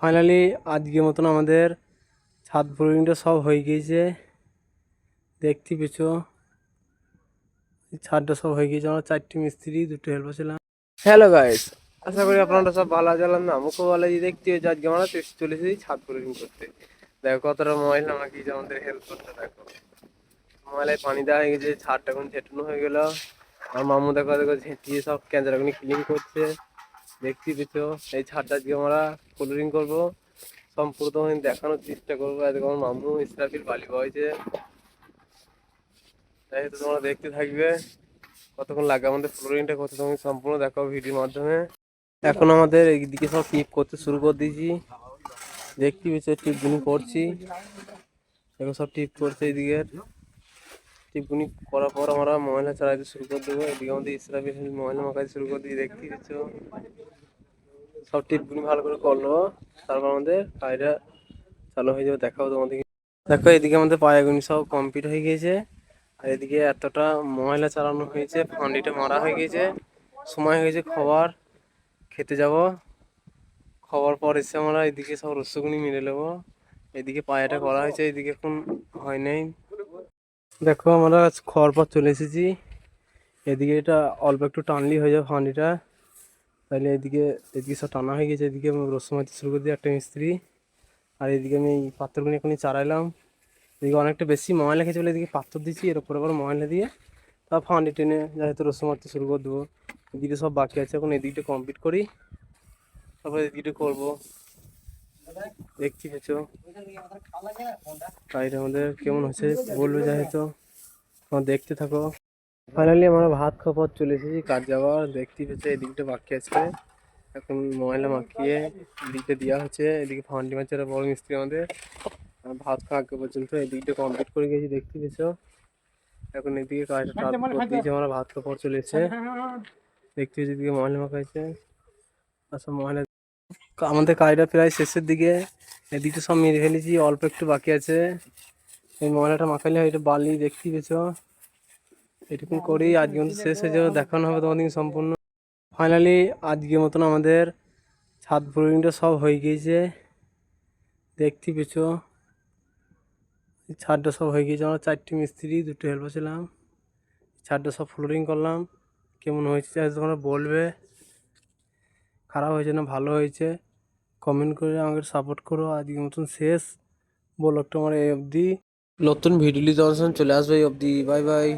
Finally আজকের মতন আমাদের ছাদ ফ্লোরিংটা সব হয়ে গিয়েছে। দেখতে পেছো ছাদটা সব হয়ে গিয়েছে। আমরা 4টি মিস্ত্রি, 2টো হেল্পার ছিলাম। হ্যালো গাইস, আশা করি আপনারা সব ভালো আছেন। না মুখও ভালো দেখতে হয়েছে। আজকে আমরা চলেছি ছাদ ফ্লোরিং করতে। দেখো কতটা ময়লা আমাকে আমাদের হেল্প করতে। দেখো ময়লায় পানি দেওয়া হয়ে গেছে, ছাদটা এখন ঝেটানো হয়ে গেল। আর মামু দেখো দেখো ঝেঁটিয়ে সব ক্যাঁচারাগুনি ক্লিন করছে। দেখতে পেছো এই ছাদটা আজকে আমরা ফ্লোরিং করবো। সম্পূর্ণ দেখানোর চেষ্টা করবো। আজকে আমার মামু ইসরাফিল বালি বয়েছে, তাই তো তোমরা দেখতে থাকবে কতক্ষণ লাগে আমাদের ফ্লোরিংটা করতে। তুমি সম্পূর্ণ দেখো ভিডিওর মাধ্যমে। এখন আমাদের এইদিকে সব টিপ করতে শুরু করে দিয়েছি। দেখতে পেয়েছো টিপগুনি করছি। দেখো সব টিপ করছে। এইদিকে টিপগুনি করার পর আমরা ময়লা চালাইতে শুরু করে দেবো। এদিকে আমাদের ইসরাফিল ময়লা মাখাতে শুরু করে দিয়ে দেখতে পেয়েছো সব টিপগুনি ভালো করে করলো। তারপর আমাদের কাজটা চালু হয়ে যাবে। দেখাবো তোমাদের। দেখো এদিকে আমাদের পায়াগুনি সব কমপ্লিট হয়ে গিয়েছে। আর এদিকে এতটা ময়লা চালানো হয়েছে, ফান্ডিটা মারা হয়ে গেছে। সময় হয়ে গেছে খাবার খেতে যাব। খাওয়ার পর এসে আমরা এদিকে সব রসগুনি মেরে নেবো। এদিকে পায়াটা করা হয়েছে, এদিকে এখন হয় নাই। দেখো আমরা খাওয়ার পর চলে এসেছি। এদিকে এটা অল্প একটু টানলেই হয়ে যাবে ফান্ডিটা। তাহলে এদিকে এদিকে সব টানা হয়ে গেছে। এদিকে রস মারতে শুরু করে দিই একটা মিস্ত্রি। আর এদিকে আমি এই পাথরগুনি এখনই চারাইলাম। এদিকে অনেকটা বেশি ময়লা খেয়েছে বলে এদিকে পাথর দিচ্ছি। এর উপরে আবার ময়লা দিয়ে তারপর ফান্ডি টেনে যেহেতু রসুন মারতে শুরু করে দেবো। এদিকে সব বাকি আছে, এখন এদিকটা কমপ্লিট করি, তারপর এদিকটা করবো। দেখছি পেছো কাজটা আমাদের কেমন হচ্ছে বলবে, যেহেতু তোমার দেখতে থাকো। ফাইনালি আমরা ভাত খাওয়ার পর চলে এসেছি কাজ যাওয়ার। দেখতে পেছো এদিকটা বাকি আছে, এখন ময়লা মাখিয়ে এদিকটা দেওয়া হচ্ছে। এদিকে ফান্ডি মারছে বড় মিস্ত্রি আমাদের। ভাত খাওয়া আগে পর্যন্ত এদিকটা কমপ্লিট করে গেছি। দেখতে পেছো এখন এদিকে কাজটা স্টার্ট করে দিয়েছে। আমরা ভাত খাওয়ার পর চলে এসেছে। দেখতে পেয়েছি এদিকে ময়লা মাখাইছে। আচ্ছা ময়লা আমাদের কাজটা প্রায় শেষের দিকে। এদিকটা সব মেরে ফেলেছি, অল্প একটু বাকি আছে। এই ময়লাটা মাখাইলে এটা বালি। দেখতে পেয়েছো এটুকু করেই আজকে মতো শেষ হয়ে যাবে। দেখানো হবে তোমাদের সম্পূর্ণ। ফাইনালি আজকের মতন আমাদের ছাদ ফ্লোরিংটা সব হয়ে গিয়েছে। দেখতে পেয়েছো ছাদটা সব হয়ে গিয়েছে। আমরা 4টি মিস্ত্রি, 2টো হেল্পার ছিলাম। ছাদটা সব ফ্লোরিং করলাম। কেমন হয়েছে তোমরা বলবে, খারাপ হয়েছে না ভালো হয়েছে কমেন্ট করে আমাকে সাপোর্ট করো। আজকের মতন শেষ ব্লগটা আমার এই অবধি। নতুন ভিডিও তোমার সামনে চলে আসবে এই অবধি। Bye bye.